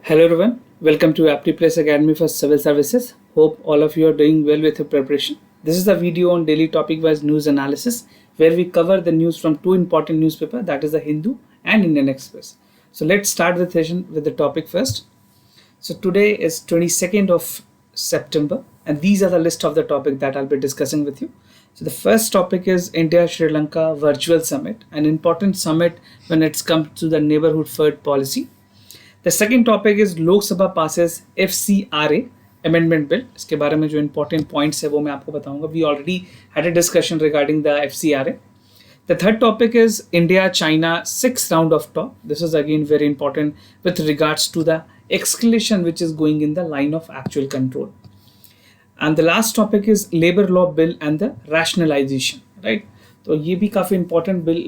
Hello everyone, welcome to AptiPlus Academy for Civil Services. Hope all of you are doing well with your preparation. This is a video on daily topic-wise news analysis where we cover the news from two important newspapers, that is the Hindu and Indian Express. So let's start the session with the topic first. So today is 22nd of September and these are the list of the topic that I'll be discussing with you. So the first topic is India-Sri Lanka Virtual Summit, an important summit when it comes to the neighborhood first policy. The second topic is लोक सभा passes FCRA amendment bill. इसके बारे में जो important points है वो मैं आपको बताऊंगा. We already had a discussion regarding the FCRA. The third topic is India-China 6th round of talk. This is again very important with regards to the escalation which is going in the line of actual control. And the last topic is labor law bill and the rationalization, right? तो ये भी काफ़ी important bill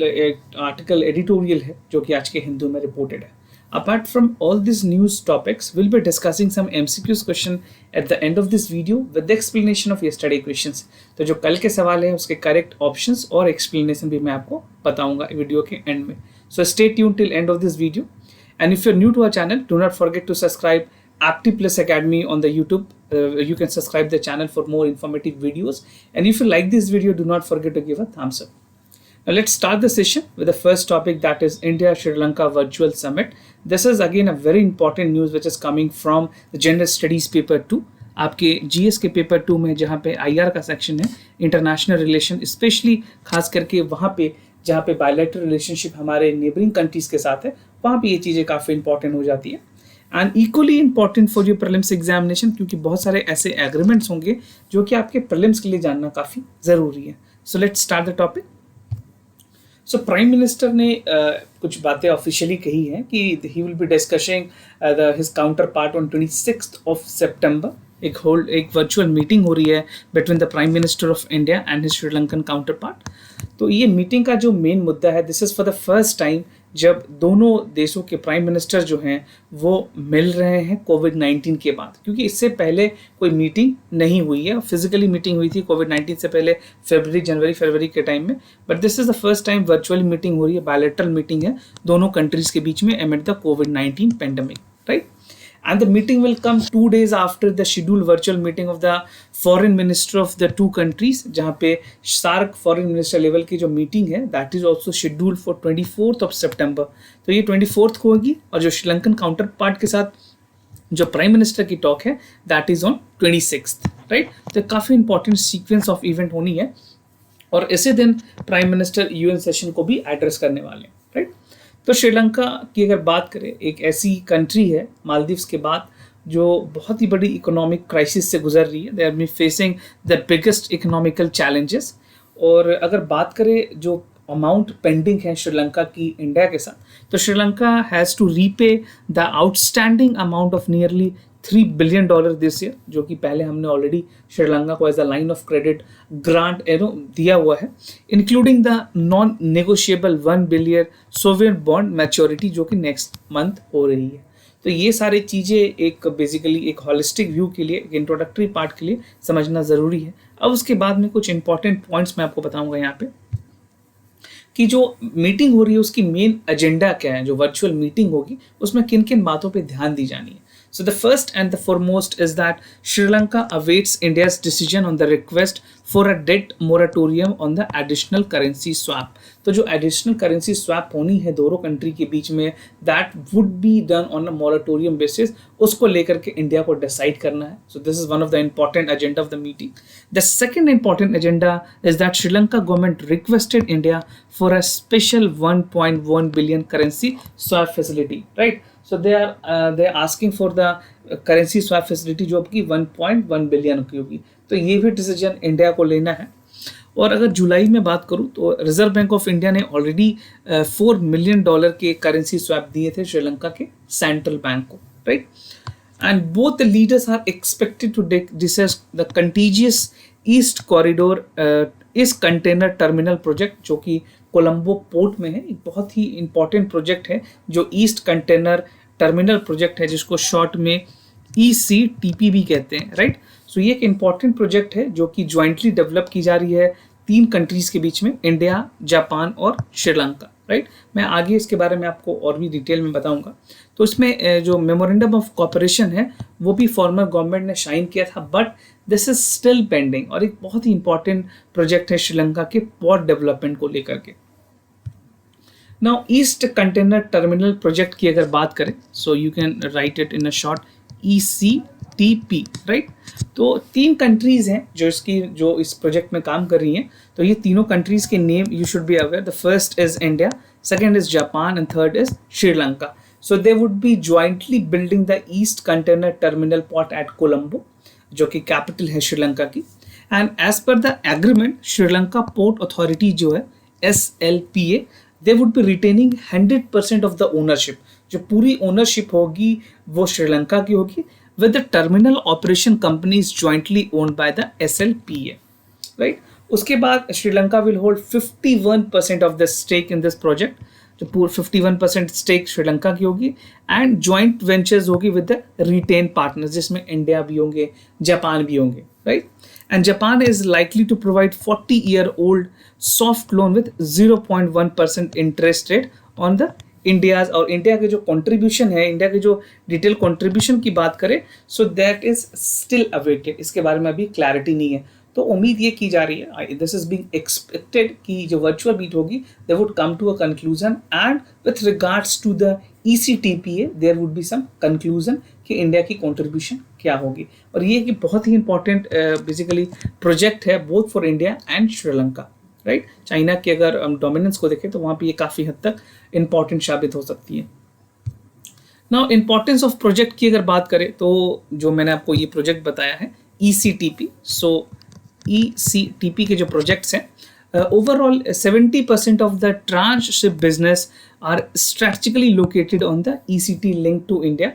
article editorial है जो कि आज के हिंदू में reported है. Apart from all these news topics, we'll be discussing some MCQs question at the end of this video with the explanation of yesterday questions. तो जो कल के सवाल है उसके correct options और explanation भी मैं आपको बताऊंगा वीडियो के end में. So stay tuned till end of this video. And if you're new to our channel, do not forget to subscribe AptiPlus Academy on the YouTube. You can subscribe the channel for more informative videos. And if you like this video, do not forget to give a thumbs up. Now let's start the session with the first topic, that is India-Sri Lanka Virtual Summit. This is again a very important news which is coming from the General Studies paper 2. आपके GS के paper 2 में जहाँ पे IR का section है, international relation, specially खास करके वहाँ पे जहाँ पे बायलैटरल रिलेशनशिप हमारे नेबरिंग कंट्रीज के साथ है, वहाँ पे ये चीज़ें काफ़ी इंपॉर्टेंट हो जाती है. And equally important for your prelims examination, क्योंकि बहुत सारे ऐसे एग्रीमेंट्स होंगे जो कि आपके प्रीलिम्स के लिए जानना काफ़ी ज़रूरी है. So let's start the topic. So prime minister ने कुछ बातें ऑफिशियली कही हैं कि he will be discussing his counter part on 26th of September. एक वर्चुअल मीटिंग हो रही है between the prime minister of India and his Sri Lankan counter part. तो ये मीटिंग का जो मेन मुद्दा है, this is for the first time जब दोनों देशों के प्राइम मिनिस्टर जो हैं वो मिल रहे हैं कोविड-19 के बाद, क्योंकि इससे पहले कोई मीटिंग नहीं हुई है. फिजिकली मीटिंग हुई थी कोविड-19 से पहले जनवरी के टाइम में, but this is the first time virtually meeting हो रही है, बायलैटरल मीटिंग है दोनों कंट्रीज़ के बीच में एमिड the covid pandemic, right. And the meeting will come 2 days after the scheduled virtual meeting of the foreign minister of the two countries, जहाँ पे SAARC foreign minister level की जो मीटिंग है that is also scheduled for 24th of September. तो ये 24th को होगी और जो श्रीलंकन काउंटर पार्ट के साथ जो प्राइम मिनिस्टर की टॉक है that is on 26th, right. तो काफ़ी इंपॉर्टेंट सीक्वेंस ऑफ इवेंट होनी है और इसी दिन प्राइम मिनिस्टर UN सेशन को भी एड्रेस करने वाले हैं, राइट. तो श्रीलंका की अगर बात करें, एक ऐसी कंट्री है मालदीव्स के बाद जो बहुत ही बड़ी इकोनॉमिक क्राइसिस से गुजर रही है. They R be facing the biggest economical challenges. और अगर बात करें जो अमाउंट पेंडिंग है श्रीलंका की इंडिया के साथ, तो Sri Lanka has to repay the outstanding amount of nearly $3 billion this year, जो कि पहले हमने ऑलरेडी श्रीलंका को as a line of credit grant दिया हुआ है, including the non negotiable $1 billion sovereign bond maturity जो कि नेक्स्ट मंथ हो रही है. तो ये सारी चीज़ें एक बेसिकली एक हॉलिस्टिक व्यू के लिए, एक इंट्रोडक्टरी पार्ट के लिए समझना ज़रूरी है. अब उसके बाद में कुछ इंपॉर्टेंट पॉइंट्स मैं आपको बताऊँगा यहाँ पे कि जो मीटिंग हो रही है उसकी मेन एजेंडा क्या है, जो वर्चुअल मीटिंग होगी उसमें किन किन बातों पे ध्यान दी जानी है. So the first and the foremost is that Sri Lanka awaits India's decision on the request for a debt moratorium on the additional currency swap. तो जो additional currency swap होनी है दोनों कंट्री के बीच में, that would be done on a moratorium basis, उसको लेकर के इंडिया को डिसाइड करना है. So this is one of the important agenda of the meeting. The second important agenda is that Sri Lanka government requested India for a special 1.1 billion currency swap facility, right? So they are asking for the currency swap facility जो आपकी 1.1 billion की होगी. तो ये भी decision India को लेना है. और अगर जुलाई में बात करूँ तो रिजर्व बैंक ऑफ इंडिया ने ऑलरेडी $4 million के करेंसी स्वैप दिए थे श्रीलंका के सेंट्रल बैंक को, right. And both the leaders are expected to discuss the contagious east corridor इस कंटेनर टर्मिनल प्रोजेक्ट जो कि कोलंबो पोर्ट में है. एक बहुत ही इंपॉर्टेंट प्रोजेक्ट है जो ईस्ट कंटेनर टर्मिनल प्रोजेक्ट है, जिसको शॉर्ट में ECTP भी कहते हैं, राइट. सो ये एक इंपॉर्टेंट प्रोजेक्ट है जो कि ज्वाइंटली डेवलप की जा रही है 3 कंट्रीज़ के बीच में, इंडिया, जापान और श्रीलंका, राइट। मैं आगे इसके बारे में आपको और भी डिटेल में बताऊंगा। तो इसमें जो मेमोरेंडम ऑफ कॉपरेशन है वो भी फॉर्मर गवर्नमेंट ने साइन किया था, but this is still pending, और एक बहुत ही इंपॉर्टेंट प्रोजेक्ट है श्रीलंका के पोर्ट डेवलपमेंट को लेकर के। Now east container terminal project की अगर बात करें, so you can write it in a short ECTP, right. तो 3 कंट्रीज हैं जो इस प्रोजेक्ट में काम कर रही हैं। तो ये तीनों कंट्रीज के name you should be aware. The first is India, second is Japan and third is Sri Lanka. So they would be jointly building the east container terminal port at Colombo, जो कि कैपिटल है श्रीलंका की। And as per the agreement, Sri Lanka port authority जो है SLPA, they would be retaining 100% of the ownership. जो पूरी ownership होगी वो श्रीलंका की होगी, with the terminal operation companies jointly owned by the SLPA, right. उसके बाद Sri Lanka will hold 51% of the stake in this project. जो पूरा 51% स्टेक श्रीलंका की होगी, एंड ज्वाइंट वेंचर्स होगी विद द रिटेन पार्टनर्स, जिसमें इंडिया भी होंगे, जापान भी होंगे, right. And Japan is likely to provide 40-year-old soft loan with 0.1% interest rate on the India's. और इंडिया के जो कंट्रीब्यूशन है, इंडिया के जो डिटेल कंट्रीब्यूशन की बात करें, so that is still awaited. इसके बारे में अभी क्लैरिटी नहीं है। तो उम्मीद ये की जा रही है, दिस इज बीइंग एक्सपेक्टेड, कि जो वर्चुअल मीट होगी they would come to a conclusion, and with regards to the ECTPA there would be some conclusion कि इंडिया की कंट्रीब्यूशन क्या होगी। और ये कि बहुत ही इंपॉर्टेंट बेसिकली प्रोजेक्ट है both for India and Sri Lanka, right. China के अगर हम डोमिनेंस को देखें तो वहाँ पे ये काफ़ी हद तक इंपॉर्टेंट साबित हो सकती है। नाउ इंपॉर्टेंस ऑफ प्रोजेक्ट की अगर बात करें, तो जो मैंने आपको ये प्रोजेक्ट बताया है ECTP, सो ECTP के जो प्रोजेक्ट्स हैं, overall 70% of the transship business are strategically located on the ECT link to India,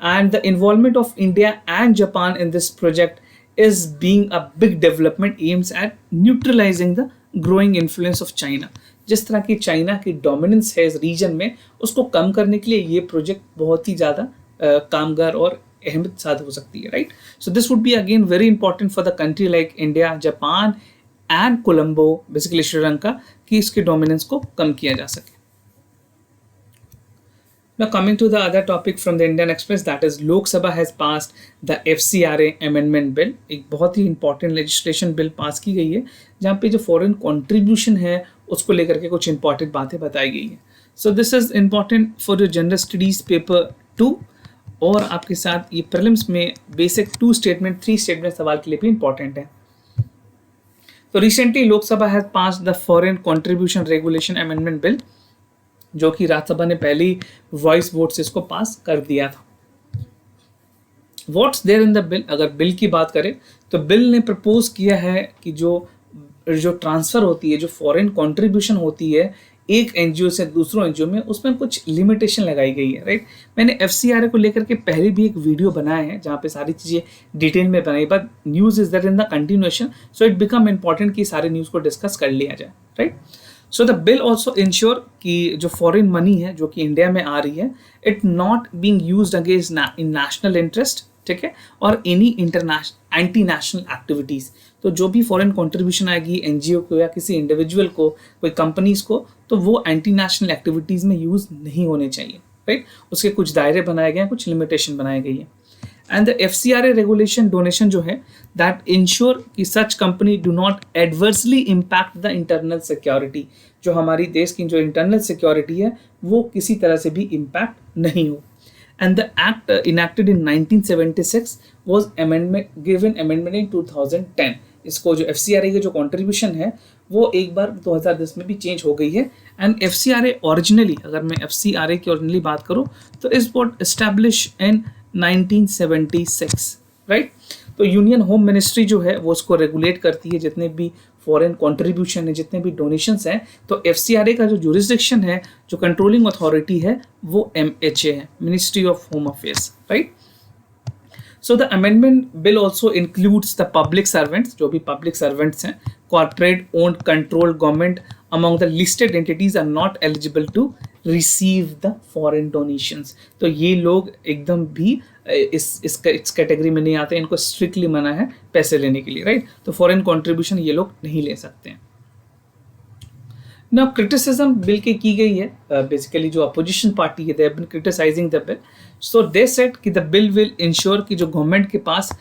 and the involvement of India and Japan in this project is being a big development aims at neutralizing the growing influence of China। जिस तरह की China की dominance है इस reason में, उसको कम करने के लिए ये प्रोजेक्ट बहुत ही ज़्यादा कामगार और अहमियत साध हो सकती है, right. So this would be again very important for the country like India, Japan and Colombo, basically Sri Lanka, कि इसके डोमिनेंस को कम किया जा सके। Now coming to the other topic from the Indian Express, that is Lok Sabha has passed the FCRA amendment bill। एक बहुत ही important legislation bill pass की गई है, जहाँ पे जो फॉरेन कंट्रीब्यूशन है उसको लेकर के कुछ इंपॉर्टेंट बातें बताई गई है। So this is important for your general studies paper 2, और आपके साथ ये प्रीलिम्स में बेसिक 2 स्टेटमेंट 3 स्टेटमेंट सवाल के लिए भी इंपॉर्टेंट है। तो recently Lok Sabha has pass the foreign contribution regulation amendment bill, जो कि राज्यसभा ने पहले ही वॉइस वोट से इसको पास कर दिया था। What's there in the bill, अगर बिल की बात करें तो बिल ने प्रपोज किया है कि जो ट्रांसफर होती है, जो फॉरेन कंट्रीब्यूशन होती है एक एनजीओ से दूसरों एनजीओ में, उसमें कुछ लिमिटेशन लगाई गई है, राइट। मैंने FCRA को लेकर के पहले भी एक वीडियो बनाया है जहाँ पे सारी चीज़ें डिटेल में बनाई, but news is that in the continuation, so it become important कि सारे न्यूज़ को डिस्कस कर लिया जाए, right. So the bill also ensure कि जो फॉरेन मनी है जो कि इंडिया में आ रही है, it not being used against in national interest, ठीक है, और any international anti national activities. तो जो भी फॉरेन कंट्रीब्यूशन आएगी एनजीओ को या किसी इंडिविजुअल को, कोई कंपनीज को, तो वो एंटी नेशनल एक्टिविटीज़ में यूज़ नहीं होने चाहिए, राइट। उसके कुछ दायरे बनाए गए हैं, कुछ लिमिटेशन बनाई गई है। And the FCRA regulation donation जो है दैट इंश्योर कि such company do not adversely impact the internal security, जो हमारी देश की जो इंटरनल सिक्योरिटी है वो किसी तरह से भी इम्पैक्ट नहीं हो। And the act enacted in 1976 was given amendment in 2010। इसको जो FCRA के जो कंट्रीब्यूशन है वो एक बार 2010 में भी चेंज हो गई है। एंड FCRA ओरिजिनली, अगर मैं FCRA की ओरिजिनली बात करूँ तो is what establish in 1976, right. तो यूनियन होम मिनिस्ट्री जो है वो उसको रेगुलेट करती है, जितने भी फॉरेन कंट्रीब्यूशन है, जितने भी डोनेशंस हैं। तो FCRA का जो जुरिस्डिक्शन है, जो कंट्रोलिंग अथॉरिटी है, वो MHA है, ministry of home affairs, right. So the amendment bill also includes the public servants, जो भी पब्लिक सर्वेंट्स हैं, corporate owned controlled government among the listed entities are not eligible to receive the foreign donations। तो ये लोग एकदम भी इस category में नहीं आते, इनको स्ट्रिक्टली मना है पैसे लेने के लिए, राइट। तो फॉरेन कंट्रीब्यूशन ये लोग नहीं ले सकते हैं। नाउ क्रिटिसिज्म बिल की गई है, बेसिकली जो अपोजिशन पार्टी है they have been criticising the bill. So they said कि द बिल विल इंश्योर कि जो गवर्नमेंट के पास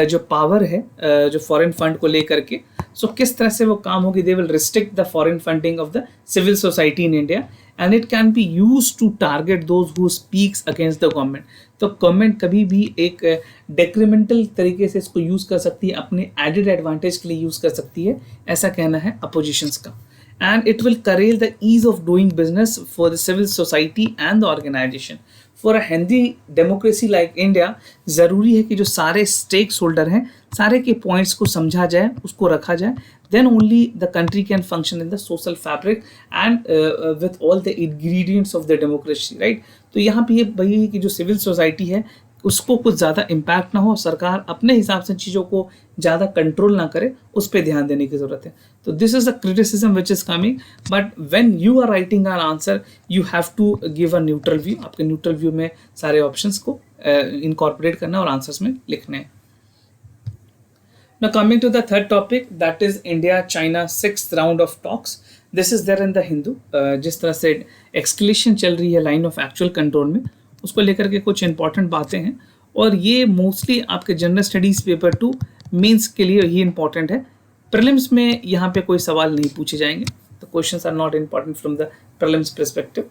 जो पावर है जो फॉरेन फंड को लेकर के, सो किस तरह से वो काम होगी. They will restrict the foreign funding of the civil society in India and it can be use to target those who speaks against the government. तो गवर्नमेंट कभी भी एक डेक्रीमेंटल तरीके से इसको यूज कर सकती है, अपने एडेड एडवांटेज के लिए यूज कर सकती है, ऐसा कहना है अपोजिशंस का. And it will curtail the ease of doing business for the civil society and the organization. For a healthy democracy like India, ज़रूरी है कि जो सारे स्टेक्स होल्डर हैं सारे के पॉइंट्स को समझा जाए, उसको रखा जाए. Then only the country can function in the social fabric and with all the ingredients of the democracy, right? तो यहाँ पे ये वही कि जो सिविल सोसाइटी है उसको कुछ ज़्यादा इम्पैक्ट ना हो, सरकार अपने हिसाब से चीज़ों को ज़्यादा कंट्रोल ना करे, उस पर ध्यान देने की ज़रूरत है. तो this is the criticism which is coming, but when you are writing an answer you have to give a neutral view. आपके न्यूट्रल व्यू में सारे ऑप्शंस को इनकॉर्पोरेट करना और आंसर्स में लिखने हैं. Now coming to the third topic, that is India China sixth round of talks. This is there in the Hindu. जिस तरह से escalation चल रही है लाइन ऑफ एक्चुअल कंट्रोल में, उसको लेकर के कुछ इंपॉर्टेंट बातें हैं और ये मोस्टली आपके जनरल स्टडीज़ पेपर 2 मेंस के लिए ही इंपॉर्टेंट है. प्रीलिम्स में यहाँ पे कोई सवाल नहीं पूछे जाएंगे, तो questions are not important from the prelims perspective.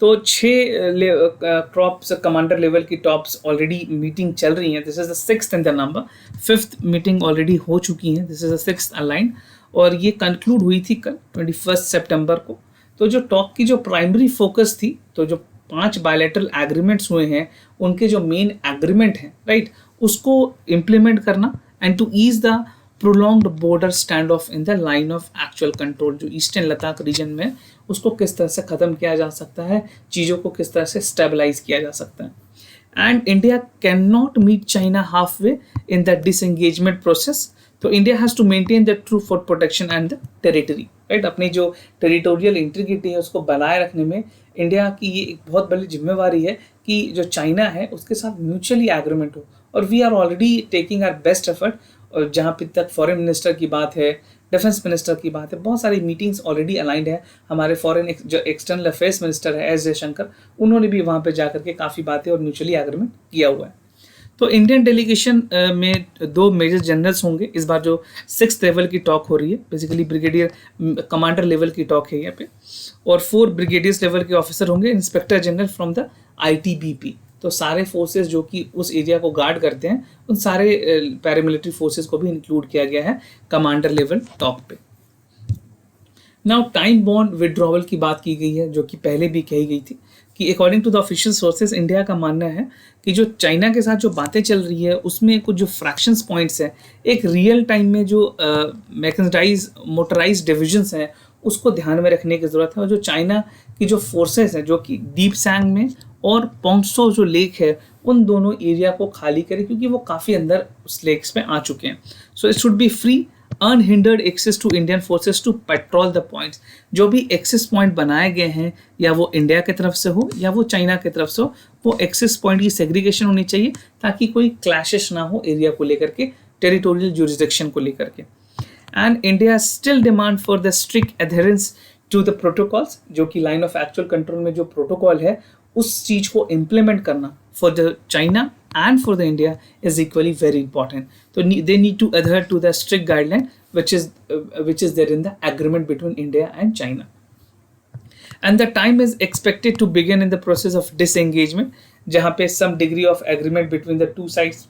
तो 6 टॉप्स कमांडर लेवल की टॉप्स ऑलरेडी मीटिंग चल रही हैं. This is the 6th in the number. 5th meeting already हो चुकी है. This is the 6th align और ये कंक्लूड हुई थी कल 21 सितंबर को. तो जो टॉक की जो प्राइमरी फोकस थी, तो जो 5 बायलैटरल एग्रीमेंट्स हुए हैं उनके जो मेन एग्रीमेंट हैं, राइट, उसको इम्प्लीमेंट करना and to ease the prolonged border stand off in the line of actual control. जो ईस्टर्न लद्दाख रीजन में उसको किस तरह से ख़त्म किया जा सकता है, चीज़ों को किस तरह से स्टेबलाइज किया जा सकता है. And India can not meet China halfway in the disengagement process. तो India has to maintain the true for protection and the territory, right. अपनी जो टेरिटोरियल इंटीग्रिटी है उसको बनाए रखने में इंडिया की ये एक बहुत बड़ी जिम्मेवारी है कि जो चाइना है उसके साथ म्यूचुअली एग्रीमेंट हो. और we are already taking our best effort. और जहाँ पे तक फॉरेन मिनिस्टर की बात है, डिफेंस मिनिस्टर की बात है, बहुत सारी मीटिंग्स ऑलरेडी अलाइंड है. हमारे फॉरेन जो एक्सटर्नल अफेयर्स मिनिस्टर है एस जयशंकर, उन्होंने भी वहाँ पे जाकर के काफ़ी बातें और म्यूचुअली एग्रीमेंट किया हुआ है. तो इंडियन डेलीगेशन में 2 मेजर जनरल्स होंगे इस बार. जो 6th लेवल की टॉक हो रही है, बेसिकली ब्रिगेडियर कमांडर लेवल की टॉक है यहाँ पे, और 4 ब्रिगेडियर्स लेवल के ऑफिसर होंगे, inspector general from the ITBP. तो सारे फोर्सेस जो कि उस एरिया को गार्ड करते हैं उन सारे पैरामिलिट्री फोर्सेस को भी इंक्लूड किया गया है कमांडर लेवल टॉक पे. नाउ टाइम बॉन्ड विड्रॉवल की बात की गई है, जो कि पहले भी कही गई थी कि according to the official sources India का मानना है कि जो चाइना के साथ जो बातें चल रही है उसमें कुछ जो फ्रैक्शंस पॉइंट्स हैं, एक रियल टाइम में जो मैकेनाइज्ड मोटराइज्ड डिविजन्स हैं उसको ध्यान में रखने की ज़रूरत है. और जो चाइना की जो फोर्सेस हैं जो कि डीप सैंग में और पोंगसो जो लेक है उन दोनों एरिया को खाली करें, क्योंकि वो काफ़ी अंदर उस लेक्स में आ चुके हैं. So it should be free unhindered access to Indian forces to patrol the points. जो भी एक्सेस पॉइंट बनाए गए हैं, या वो इंडिया की तरफ से हो या वो चाइना की तरफ से हो, वो एक्सेस पॉइंट की सेग्रीगेशन होनी चाहिए ताकि कोई क्लैशेस ना हो एरिया को लेकर के, टेरिटोरियल जुरिसडिक्शन को लेकर के. And India still demand for the strict adherence to the protocols. जो कि लाइन ऑफ एक्चुअल कंट्रोल में जो प्रोटोकॉल है उस चीज़ को इम्प्लीमेंट करना for the China and for the India is equally very important. So they need to adhere to the strict guideline which is there in the agreement between India and China. And the time is expected to begin in the process of disengagement, जहाँ पे some degree of agreement between the two sides.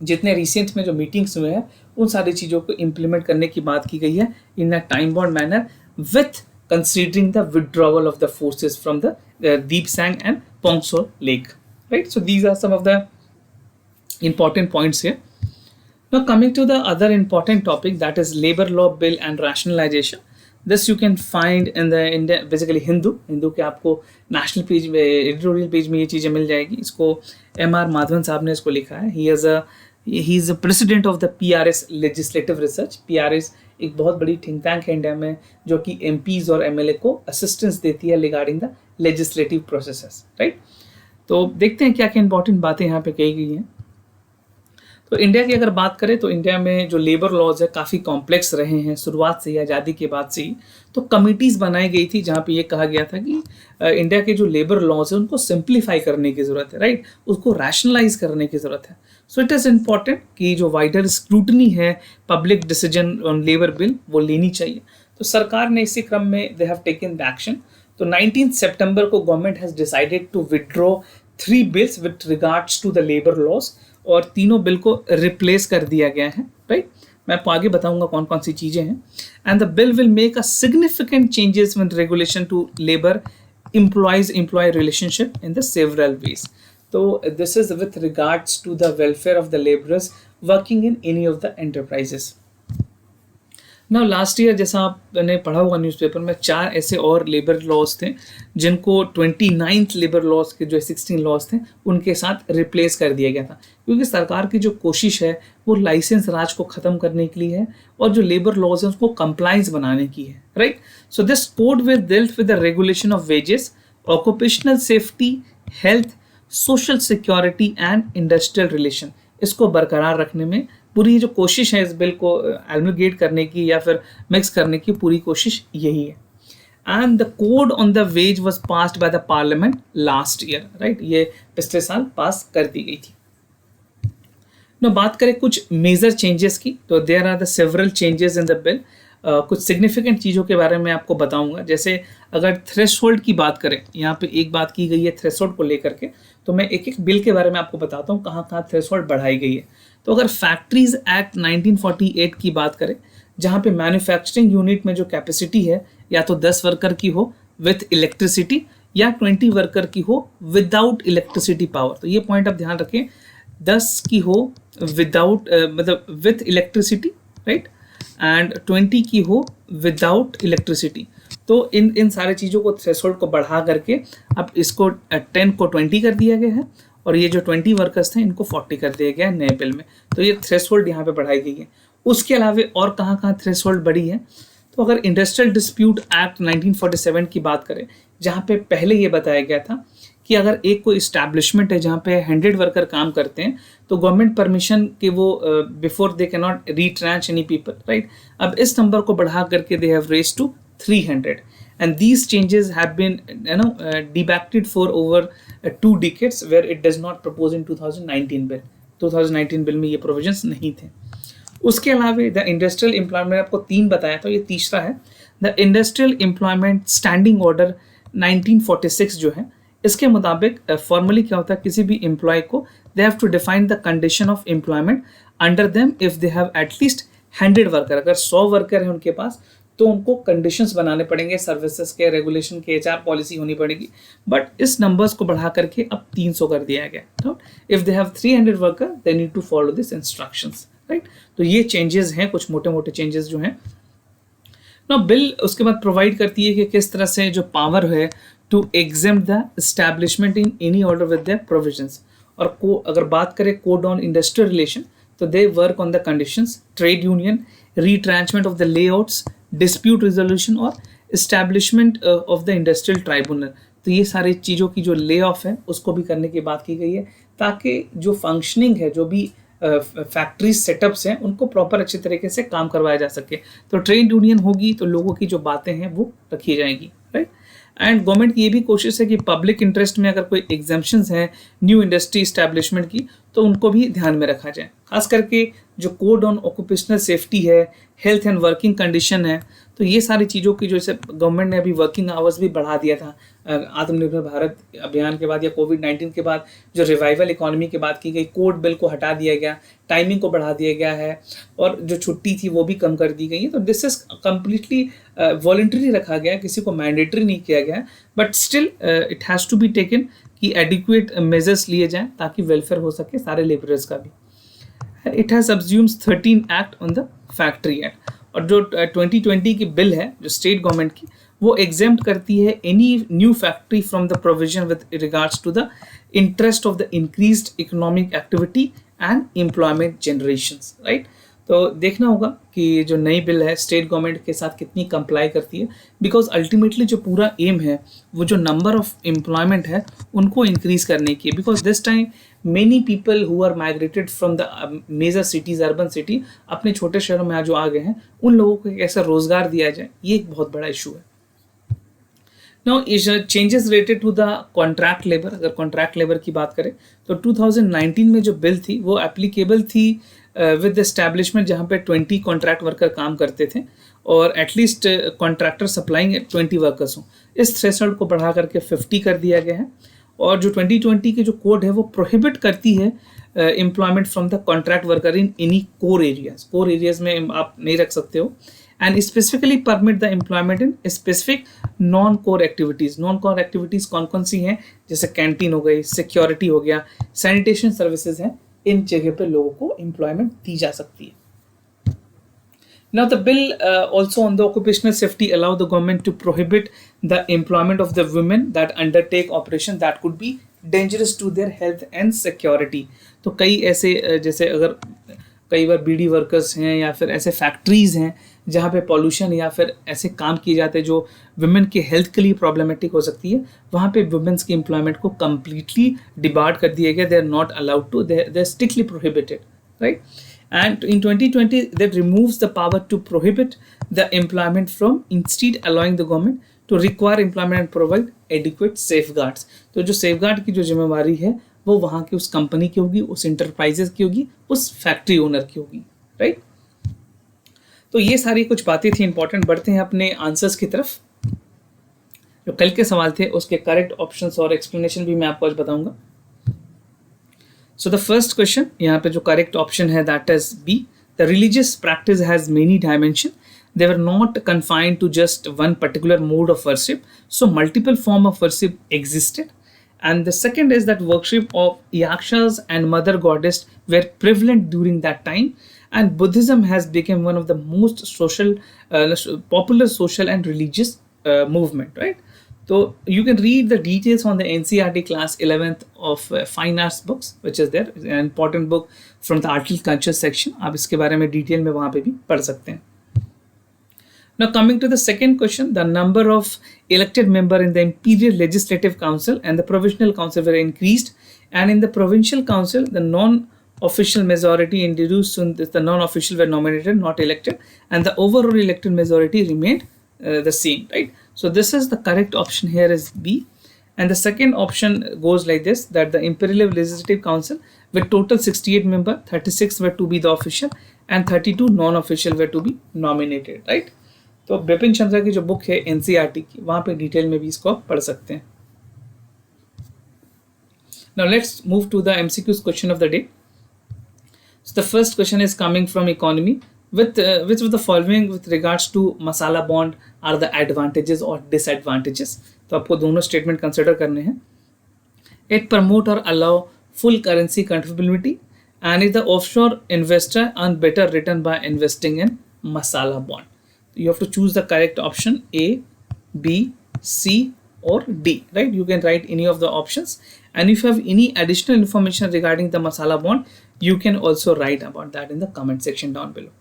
जितने recent में जो meetings हुए हैं उन सारी चीज़ों को इम्प्लीमेंट करने की बात की गई है in a time bound manner with considering the withdrawal of the forces from the Deep Sang and Pongso Lake. Right, so these are some of the important points here. Now coming to the other important topic, that is labor law bill and rationalization. This you can find in the basically Hindu के आपको national page में editorial page में ये चीज़ें मिल जाएगी. इसको M.R. Madhavan साहब ने इसको लिखा है. he is a president of the PRS legislative research. PRS एक बहुत बड़ी think tank है इंडिया में जो कि MPs और MLA को assistance देती है regarding the legislative processes, right? तो देखते हैं क्या क्या इंपॉर्टेंट बातें यहाँ पे कही गई हैं. तो इंडिया की अगर बात करें तो इंडिया में जो लेबर लॉज है काफ़ी कॉम्प्लेक्स रहे हैं शुरुआत से ही, आज़ादी के बाद से ही। तो कमिटीज़ बनाई गई थी जहाँ पे ये कहा गया था कि इंडिया के जो लेबर लॉज है उनको सिंप्लीफाई करने की ज़रूरत है, राइट, उसको रैशनलाइज करने की ज़रूरत है। सो इट इज़ इम्पॉर्टेंट कि जो वाइडर स्क्रूटनी है public decision on labour bill वो लेनी चाहिए। तो सरकार ने इसी क्रम में they have taken the action. तो 19 सितंबर को government has decided to withdraw 3 bills with regards to the labour laws, और तीनों बिल को रिप्लेस कर दिया गया है, राइट। मैं आपको आगे बताऊंगा कौन कौन सी चीजें हैं। And the bill will make a significant changes with regulation to labour employ relationship in the several ways. तो this is with regards to the welfare of the labourers working in any of the enterprises. Now last year जैसा आपने पढ़ा होगा newspaper में, 4 ऐसे और labour laws थे जिनको 29th लेबर लॉज के जो 16 लॉज थे उनके साथ रिप्लेस कर दिया गया था, क्योंकि सरकार की जो कोशिश है वो लाइसेंस राज को ख़त्म करने के लिए है और जो लेबर लॉज है उसको कंप्लाइंस बनाने की है, right. So this code will deals with the regulation of wages, occupational safety, health, social security and industrial relation. इसको बरकरार रखने में पूरी जो कोशिश है इस बिल को एलमिगेट करने की या फिर मिक्स करने की पूरी कोशिश यही है। And the code on the ways was passed by the parliament last year, right, ये पिछले साल पास कर दी गई थी। ना बात करें कुछ मेजर चेंजेस की, तो there are the several changes in the bill. कुछ सिग्निफिकेंट चीज़ों के बारे में आपको बताऊंगा। जैसे अगर थ्रेशोल्ड की बात करें, यहाँ पे एक बात की गई है थ्रेशोल्ड को लेकर के, तो मैं एक एक बिल के बारे में आपको बताता हूँ कहाँ कहाँ थ्रेशोल्ड बढ़ाई गई है। तो अगर फैक्ट्रीज एक्ट 1948 की बात करें, जहाँ पे मैन्युफैक्चरिंग यूनिट में जो कैपेसिटी है या तो 10 वर्कर की हो विथ इलेक्ट्रिसिटी या 20 वर्कर की हो विदाउट इलेक्ट्रिसिटी पावर। तो ये पॉइंट आप ध्यान रखें, 10 की हो विदाउट मतलब विथ इलेक्ट्रिसिटी, राइट, एंड 20 की हो विदाउट इलेक्ट्रिसिटी। तो इन सारे चीज़ों को थ्रेशोल्ड को बढ़ा करके अब इसको 10 को 20 कर दिया गया है, और ये जो 20 वर्कर्स थे इनको 40 कर दिया गया है नए बिल में। तो ये थ्रेशोल्ड यहाँ पे बढ़ाई गई है। उसके अलावा और कहाँ कहाँ थ्रेशोल्ड बढ़ी है, तो अगर इंडस्ट्रियल डिस्प्यूट एक्ट 1947 की बात करें, जहाँ पे पहले ये बताया गया था कि अगर एक कोई इस्टेब्लिशमेंट है जहाँ पे 100 वर्कर काम करते हैं तो गवर्नमेंट परमिशन के वो before they can not retrench any people, right. अब इस नंबर को बढ़ा करके they have raised to 300, and these changes have been debated for over 2 decades where it does not propose in 2019 bill। 2019 bill में ये provisions नहीं थे। उसके अलावा द इंडस्ट्रियल एम्प्लॉयमेंट आपको 3 बताया था, ये तीसरा है the industrial employment standing order 1946 जो है, इसके मुताबिक फॉर्मली क्या होता है, किसी भी एम्प्लॉय को they have to define the condition of employment under them if they have at least 100 worker. अगर 100 वर्कर है उनके पास तो उनको कंडीशंस बनाने पड़ेंगे, सर्विसेज के, रेगुलेशन के, HR पॉलिसी होनी पड़ेगी। बट इस नंबर्स को बढ़ा करके अब 300 कर दिया गया। तो if they have 300 worker they need to follow this instructions, right. तो ये चेंजेस हैं, कुछ मोटे मोटे चेंजेस जो हैं ना। बिल उसके बाद प्रोवाइड करती है कि किस तरह से जो पावर है to exempt the establishment in any order with the provisions. और अगर बात करें कोड ऑन इंडस्ट्रियल रिलेशन, तो they work on the conditions, trade union, retrenchment of the layouts, dispute resolution और establishment of the industrial tribunal. तो ये सारी चीज़ों की जो ले ऑफ है उसको भी करने की बात की गई है, ताकि जो फंक्शनिंग है, जो भी फैक्ट्री सेटअप्स हैं, उनको प्रॉपर अच्छे तरीके से काम करवाया जा सके। तो ट्रेड यूनियन होगी तो लोगों की जो बातें हैं वो रखी जाएंगी, राइट। एंड गवर्नमेंट की ये भी कोशिश है कि पब्लिक इंटरेस्ट में अगर कोई एग्जाम्पशंस हैं न्यू इंडस्ट्री इस्टेब्लिशमेंट की, तो उनको भी ध्यान में रखा जाए। खास करके जो कोड ऑन ऑक्यूपेशनल सेफ्टी है, हेल्थ एंड वर्किंग कंडीशन है, तो ये सारी चीज़ों की जो जैसे गवर्नमेंट ने अभी वर्किंग आवर्स भी बढ़ा दिया था आत्मनिर्भर भारत अभियान के बाद या कोविड-19 के बाद, जो रिवाइवल इकोनॉमी की बात की गई, कोड बिल को हटा दिया गया, टाइमिंग को बढ़ा दिया गया है, और जो छुट्टी थी वो भी कम कर दी गई है। तो दिस इज कम्प्लीटली वॉलंटरी रखा गया, किसी को मैंडेटरी नहीं किया गया, but still it has to be taken कि एडिक्वेट मेजर्स लिए जाएँ ताकि वेलफेयर हो सके सारे लेबरर्स का भी। It has subsumes 13 act on the factory act. और जो 2020 की बिल है जो स्टेट गवर्नमेंट की, वो एग्जेम्प्ट करती है any new factory from the provision with regards to the interest of the increased economic activity and employment generations, right. तो देखना होगा कि जो नई बिल है स्टेट गवर्नमेंट के साथ कितनी कंप्लाई करती है, बिकॉज अल्टीमेटली जो पूरा एम है वो जो नंबर ऑफ एम्प्लॉयमेंट है उनको इंक्रीज करने की, because this time many people who are migrated from the major cities, urban city, अपने छोटे शहरों में जो आ गए हैं, उन लोगों को कैसे रोजगार दिया जाए, ये एक बहुत बड़ा इशू है। Now is changes related to the contract labour, अगर कॉन्ट्रैक्ट लेबर की बात करें तो 2019 में जो बिल थी वो एप्लीकेबल थी विद एस्टैब्लिशमेंट जहाँ पे 20 कॉन्ट्रैक्ट वर्कर काम करते थे और एटलीस्ट कॉन्ट्रैक्टर सप्लाइंग 20 वर्कर्स हों। इस थ्रेशोल्ड को बढ़ा करके 50 कर दिया गया है। और जो 2020 की जो कोड है वो प्रोहिबिट करती है employment from the contract worker in any core areas, core areas में आप नहीं रख सकते हो, and specifically permit the employment in specific non core activities. Non core activities कौन कौन सी हैं, जैसे कैंटीन हो गई, सिक्योरिटी हो गया, सैनिटेशन सर्विसेज हैं, इन जगह पे लोगों को एम्प्लॉयमेंट दी जा सकती है। Now the bill also on the occupational safety allow the government to prohibit the employment of the women that undertake operation that could be dangerous to their health and security। तो कई ऐसे जैसे अगर कई बार BD workers हैं या फिर ऐसे फैक्ट्रीज हैं जहाँ पे पॉल्यूशन या फिर ऐसे काम किए जाते हैं जो वुमेन के हेल्थ के लिए प्रॉब्लमेटिक हो सकती है, वहाँ पे वुमेन्स की एम्प्लॉयमेंट को कम्प्लीटली डिबार्ड कर दिया गया। They are not allowed to, they are strictly prohibited, right. And in 2020, that removes the power to prohibit the employment from instead allowing the government to require employment and provide adequate safeguards। तो जो safeguard की जो जिम्मेवारी है वो वहाँ की उस कंपनी की होगी, उस इंटरप्राइजेस की होगी, उस फैक्ट्री ओनर की होगी, राइट। तो ये सारी कुछ बातें थी इंपॉर्टेंट। बढ़ते हैं अपने आंसर्स की तरफ। जो कल के सवाल थे उसके करेक्ट ऑप्शंस और एक्सप्लेनेशन भी मैं आपको आज बताऊंगा। So the first question यहाँ पे जो correct option है that is B. The religious practice has many dimensions. They were not confined to just one particular mode of worship. So multiple form of worship existed. And the second is that worship of yakshas and mother goddess were prevalent during that time. And Buddhism has become one of the most social, popular social and religious movement, right? So you can read the details on the NCERT class 11th of fine arts books, which is there, an important book from the art and culture section। आप इसके बारे में detail में वहाँ पे भी पढ़ सकते हैं। Now coming to the second question, the number of elected member in the Imperial Legislative Council and the Provisional Council were increased, and in the Provincial Council, the non-official majority introduced, the non-official were nominated, not elected, and the overall elected majority remained the same, right? So this is the correct option here is B, and the second option goes like this, that the Imperial Legislative Council with total 68 member, 36 were to be the official and 32 non-official were to be nominated, right? तो बिपिन चंद्रा की जो book है NCERT की, वहाँ पे detail में भी इसको आप पढ़ सकते हैं। Now let's move to the MCQs question of the day. So the first question is coming from economy. Which of the following with regards to masala bond are the advantages or disadvantages? तो आपको दोनों statement consider करने हैं। It promote or allow full currency convertibility, and is the offshore investor earn better return by investing in masala bond? You have to choose the correct option A, B, C or D, right? You can write any of the options, and if you have any additional information regarding the masala bond, you can also write about that in the comment section down below.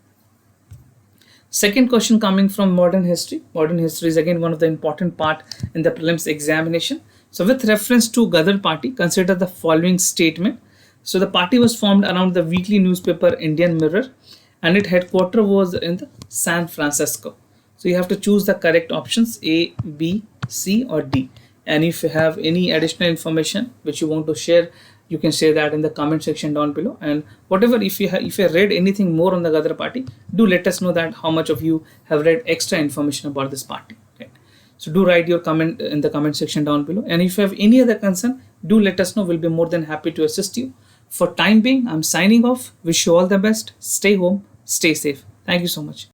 Second question coming from modern history. Modern history is again one of the important part in the prelims examination. So with reference to Gadar party, consider the following statement. So the party was formed around the weekly newspaper Indian Mirror, and its headquarters was in the San Francisco. So you have to choose the correct options A, B, C or D. And if you have any additional information which you want to share, you can share that in the comment section down below. And whatever, if you read anything more on the Gadar party, do let us know that how much of you have read extra information about this party. Okay. So do write your comment in the comment section down below. And if you have any other concern, do let us know. We'll be more than happy to assist you. For time being, I'm signing off. Wish you all the best. Stay home, stay safe. Thank you so much.